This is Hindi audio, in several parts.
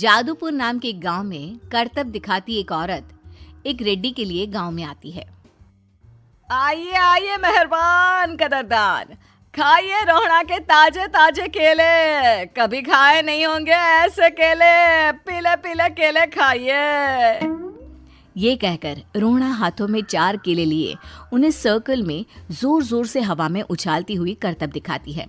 जादूपुर नाम के एक गांव में करतब दिखाती एक औरत एक रेड्डी के लिए गांव में आती है। आइए आइए मेहरबान कदरदान, खाइए रोहड़ा के ताजे ताजे केले। कभी खाए नहीं होंगे ऐसे केले। पीले पीले केले खाइए। ये कहकर रोहड़ा हाथों में 4 केले लिए उन्हें सर्कल में जोर जोर से हवा में उछालती हुई करतब दिखाती है,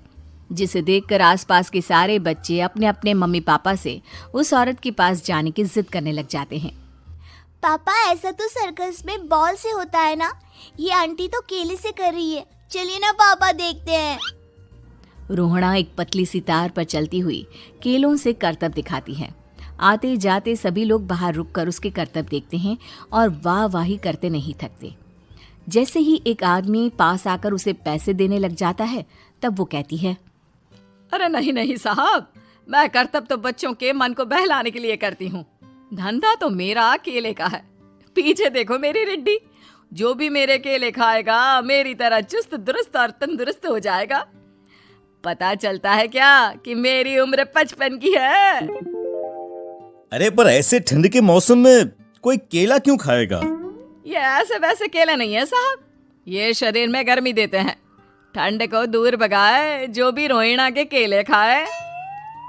जिसे देखकर आसपास के सारे बच्चे अपने अपने मम्मी पापा से उस औरत के पास जाने की जिद करने लग जाते हैं। पापा, ऐसा तो सर्कस में बॉल से होता है ना, ये आंटी तो केले से कर रही है। चलिए ना पापा, देखते हैं। रोहड़ा एक पतली सी तार पर चलती हुई केलों से करतब दिखाती है। आते जाते सभी लोग बाहर रुककर उसके करतब देखते हैं और वाह वाही करते नहीं थकते। जैसे ही एक आदमी पास आकर उसे पैसे देने लग जाता है, तब वो कहती है, अरे नहीं नहीं साहब, मैं करतब तो बच्चों के मन को बहलाने के लिए करती हूँ। धंधा तो मेरा केले का है। पीछे देखो मेरी रिड्डी, जो भी मेरे केले खाएगा मेरी तरह चुस्त दुरुस्त और तंदुरुस्त हो जाएगा। पता चलता है क्या कि मेरी उम्र 55 की है। अरे पर ऐसे ठंड के मौसम में कोई केला क्यों खाएगा? ये ऐसे वैसे केले नहीं है साहब, ये शरीर में गर्मी देते हैं। ठंड को दूर भगाए जो भी रोहिणा के केले खाए।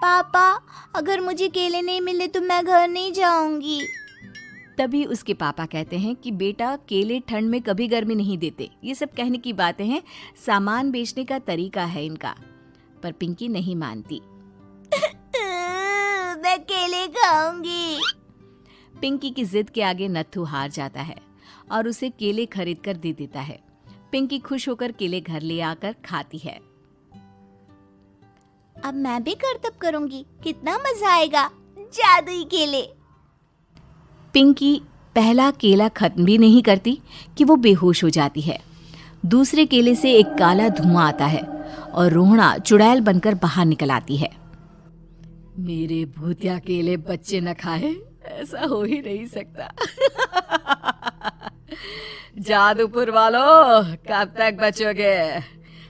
पापा, अगर मुझे केले नहीं मिले तो मैं घर नहीं जाऊंगी। तभी उसके पापा कहते हैं कि बेटा, केले ठंड में कभी गर्मी नहीं देते। ये सब कहने की बातें हैं, सामान बेचने का तरीका है इनका। पर पिंकी नहीं मानती। मैं केले खाऊंगी। पिंकी की जिद के आगे नत्थू हार जाता है और उसे केले खरीद कर दे देता है। पिंकी खुश होकर केले घर ले आकर खाती है। अब मैं भी करतब करूंगी, कितना मजा आएगा। जादुई केले। पिंकी पहला केला खत्म भी नहीं करती कि वो बेहोश हो जाती है। दूसरे केले से एक काला धुआं आता है और रोहड़ा चुड़ैल बनकर बाहर निकल आती है। मेरे भूतिया केले बच्चे न खाए, ऐसा हो ही नहीं सकता। जादूपुर वालों, कब तक बचोगे?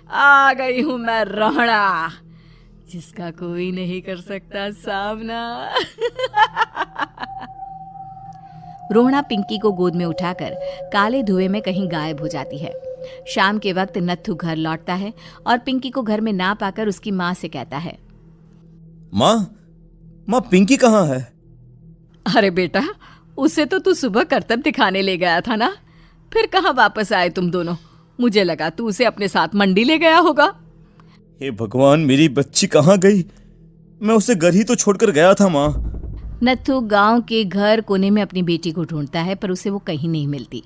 आ गई हूं मैं रोहड़ा, जिसका कोई नहीं कर सकता सामना। रोहड़ा पिंकी को गोद में उठाकर काले धुएं में कहीं गायब हो जाती है। शाम के वक्त नत्थू घर लौटता है और पिंकी को घर में ना पाकर उसकी माँ से कहता है, माँ पिंकी कहाँ है? अरे बेटा, उसे तो तू सुबह करतब दिखाने ले गया था ना, फिर कहाँ वापस आए तुम दोनों? मुझे लगा तू उसे अपने साथ मंडी ले गया होगा। हे भगवान, मेरी बच्ची कहाँ गई? मैं उसे घर ही तो छोड़कर गया था माँ। नत्थू गांव के घर कोने में अपनी बेटी को ढूंढता है, पर उसे वो कहीं नहीं मिलती।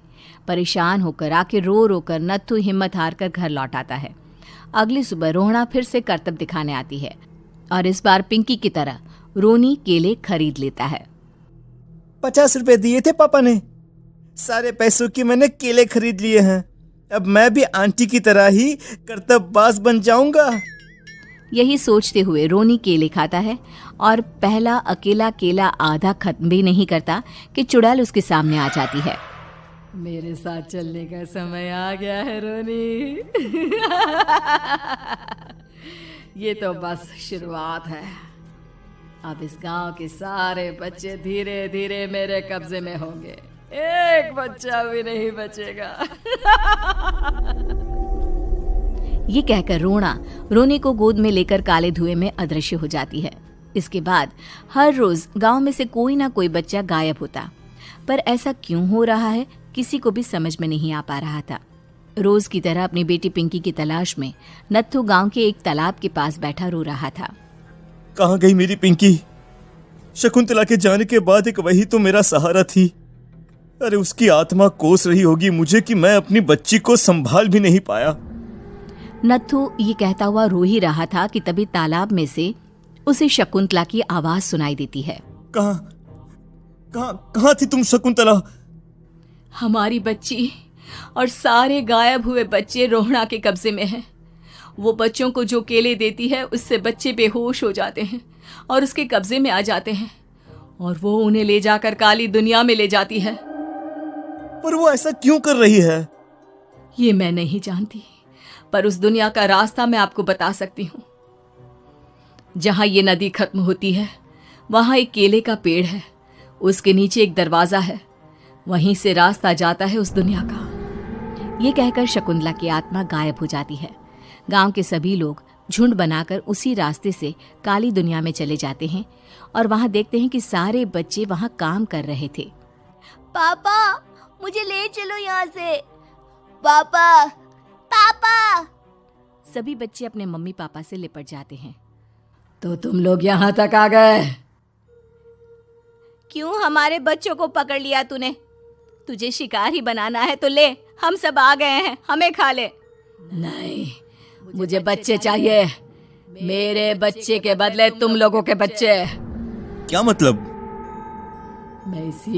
परेशान होकर आखिर रो रो कर नत्थू हिम्मत हार कर घर लौट आता है। अगली सुबह रोहड़ा फिर से करतब दिखाने आती है और इस बार पिंकी की तरह रोनी केले खरीद लेता है। 50 रुपए दिए थे पापा ने, सारे पैसों की मैंने केले खरीद लिए हैं। अब मैं भी आंटी की तरह ही करतबबाज बन जाऊंगा। यही सोचते हुए रोनी केले खाता है और पहला अकेला केला आधा खत्म भी नहीं करता कि चुड़ैल उसके सामने आ जाती है। मेरे साथ चलने का समय आ गया है रोनी। ये तो बस शुरुआत है। अब इस गांव के सारे बच्चे धीरे धीरे मेरे कब्जे में होंगे, एक बच्चा भी नहीं बचेगा। ये कहकर रोनी को गोद में लेकर काले धुएं में अदृश्य हो जाती है। इसके बाद हर रोज गांव में से कोई ना कोई बच्चा गायब होता, पर ऐसा क्यों हो रहा है किसी को भी समझ में नहीं आ पा रहा था। रोज की तरह अपनी बेटी पिंकी की तलाश में नत्थू गांव के एक तालाब के पास बैठा रो रहा था। कहाँ गई मेरी पिंकी? शकुंतला के जाने के बाद एक वही तो मेरा सहारा थी। अरे उसकी आत्मा कोस रही होगी मुझे कि मैं अपनी बच्ची को संभाल भी नहीं पाया। नत्थू ये कहता हुआ रो ही रहा था कि तभी तालाब में से उसे शकुंतला की आवाज सुनाई देती है। कहाँ थी तुम शकुंतला? हमारी बच्ची और सारे गायब हुए बच्चे रोहड़ा के कब्जे में हैं। वो बच्चों को जो केले देती है उससे बच्चे बेहोश हो जाते हैं और उसके कब्जे में आ जाते हैं और वो उन्हें ले जाकर काली दुनिया में ले जाती है। पर वो ऐसा क्यों कर रही है? ये मैं नहीं जानती, पर उस दुनिया का रास्ता मैं आपको बता सकती हूँ। जहां ये नदी खत्म होती है वहां एक केले का पेड़ है, उसके नीचे एक दरवाजा है, वहीं से रास्ता जाता है उस दुनिया का। ये कहकर शकुंतला की आत्मा गायब हो जाती है। गांव के सभी लोग झुंड बनाकर उसी रास्ते से काली दुनिया में चले जाते हैं और वहां देखते हैं कि सारे बच्चे वहां काम कर रहे थे। पापा मुझे ले चलो यहाँ से। पापा पापा। सभी बच्चे अपने मम्मी पापा से लिपट जाते हैं। तो तुम लोग यहाँ तक आ गए? क्यों हमारे बच्चों को पकड़ लिया तूने? तुझे शिकार ही बनाना है तो ले, हम सब आ गए हैं, हमें खा ले। नहीं, मुझे बच्चे चाहिए, मेरे बच्चे के बदले तुम लोगों के बच्चे। क्या मतलब? मैं इसी